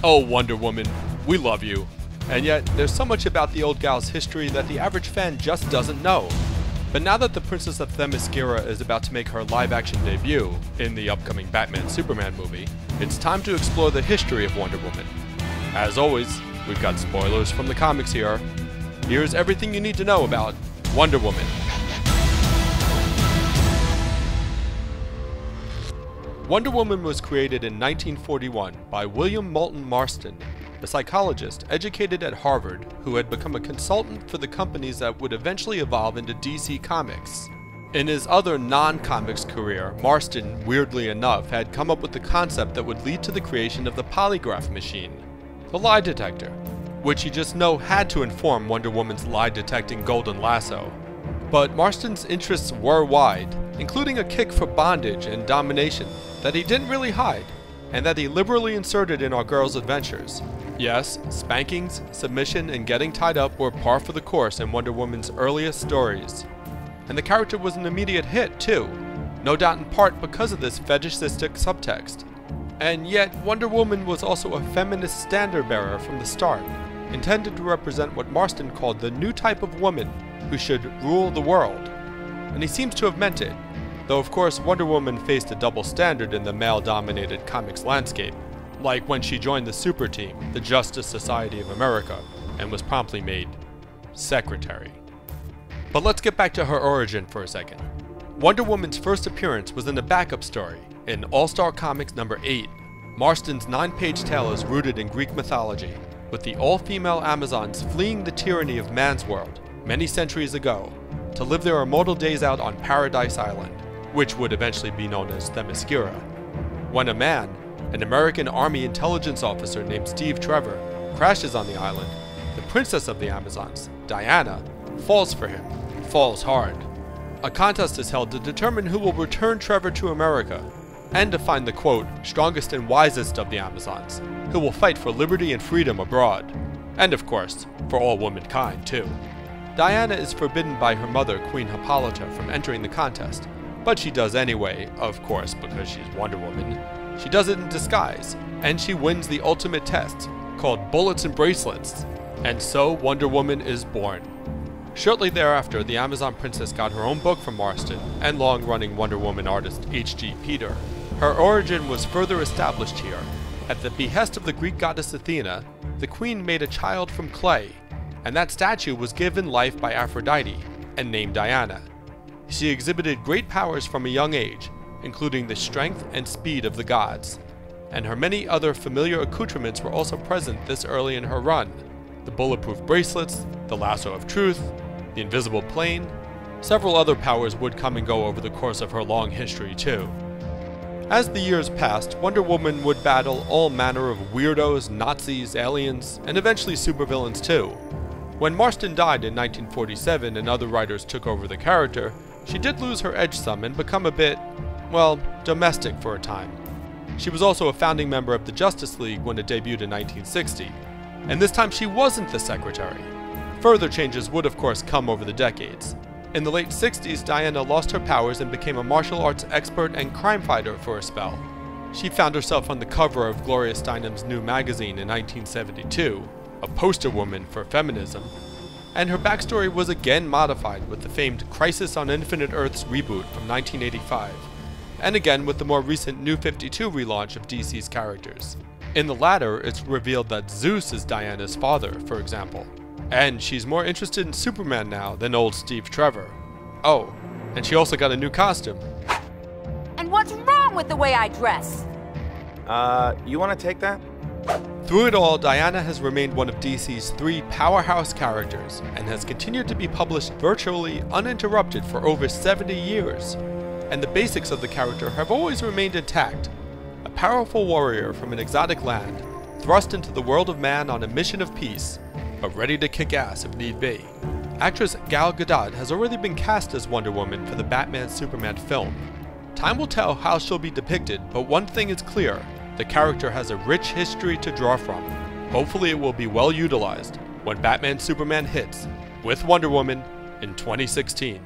Oh, Wonder Woman, we love you. And yet, there's so much about the old gal's history that the average fan just doesn't know. But now that the Princess of Themyscira is about to make her live-action debut in the upcoming Batman-Superman movie, it's time to explore the history of Wonder Woman. As always, we've got spoilers from the comics here. Here's everything you need to know about Wonder Woman. Wonder Woman was created in 1941 by William Moulton Marston, a psychologist educated at Harvard who had become a consultant for the companies that would eventually evolve into DC Comics. In his other non-comics career, Marston, weirdly enough, had come up with the concept that would lead to the creation of the polygraph machine, the lie detector, which he just knew had to inform Wonder Woman's lie-detecting golden lasso. But Marston's interests were wide, including a kick for bondage and domination that he didn't really hide, and that he liberally inserted in our girl's adventures. Yes, spankings, submission, and getting tied up were par for the course in Wonder Woman's earliest stories. And the character was an immediate hit, too, no doubt in part because of this fetishistic subtext. And yet, Wonder Woman was also a feminist standard-bearer from the start, intended to represent what Marston called the new type of woman who should rule the world. And he seems to have meant it, though of course Wonder Woman faced a double standard in the male-dominated comics landscape, like when she joined the super team, the Justice Society of America, and was promptly made secretary. But let's get back to her origin for a second. Wonder Woman's first appearance was in a backup story in All-Star Comics number 8. Marston's 9-page tale is rooted in Greek mythology, with the all-female Amazons fleeing the tyranny of man's world many centuries ago to live their immortal days out on Paradise Island, which would eventually be known as Themyscira. When a man, an American Army intelligence officer named Steve Trevor, crashes on the island, the Princess of the Amazons, Diana, falls for him, falls hard. A contest is held to determine who will return Trevor to America, and to find the quote, strongest and wisest of the Amazons, who will fight for liberty and freedom abroad, and of course, for all womankind too. Diana is forbidden by her mother, Queen Hippolyta, from entering the contest, but she does anyway, of course, because she's Wonder Woman. She does it in disguise, and she wins the ultimate test, called Bullets and Bracelets, and so Wonder Woman is born. Shortly thereafter, the Amazon Princess got her own book from Marston and long-running Wonder Woman artist H.G. Peter. Her origin was further established here. At the behest of the Greek goddess Athena, the queen made a child from clay, and that statue was given life by Aphrodite and named Diana. She exhibited great powers from a young age, including the strength and speed of the gods, and her many other familiar accoutrements were also present this early in her run. The bulletproof bracelets, the lasso of truth, the invisible plane. Several other powers would come and go over the course of her long history too. As the years passed, Wonder Woman would battle all manner of weirdos, Nazis, aliens, and eventually supervillains too. When Marston died in 1947 and other writers took over the character, she did lose her edge some and become a bit, well, domestic for a time. She was also a founding member of the Justice League when it debuted in 1960, and this time she wasn't the secretary. Further changes would of course come over the decades. In the late 60s, Diana lost her powers and became a martial arts expert and crime fighter for a spell. She found herself on the cover of Gloria Steinem's new magazine in 1972, a poster woman for feminism, and her backstory was again modified with the famed Crisis on Infinite Earths reboot from 1985, and again with the more recent New 52 relaunch of DC's characters. In the latter, it's revealed that Zeus is Diana's father, for example, and she's more interested in Superman now than old Steve Trevor. Oh, and she also got a new costume. And what's wrong with the way I dress? You want to take that? Through it all, Diana has remained one of DC's 3 powerhouse characters and has continued to be published virtually uninterrupted for over 70 years. And the basics of the character have always remained intact. A powerful warrior from an exotic land, thrust into the world of man on a mission of peace, but ready to kick ass if need be. Actress Gal Gadot has already been cast as Wonder Woman for the Batman-Superman film. Time will tell how she'll be depicted, but one thing is clear. The character has a rich history to draw from. Hopefully it will be well utilized when Batman-Superman hits with Wonder Woman in 2016.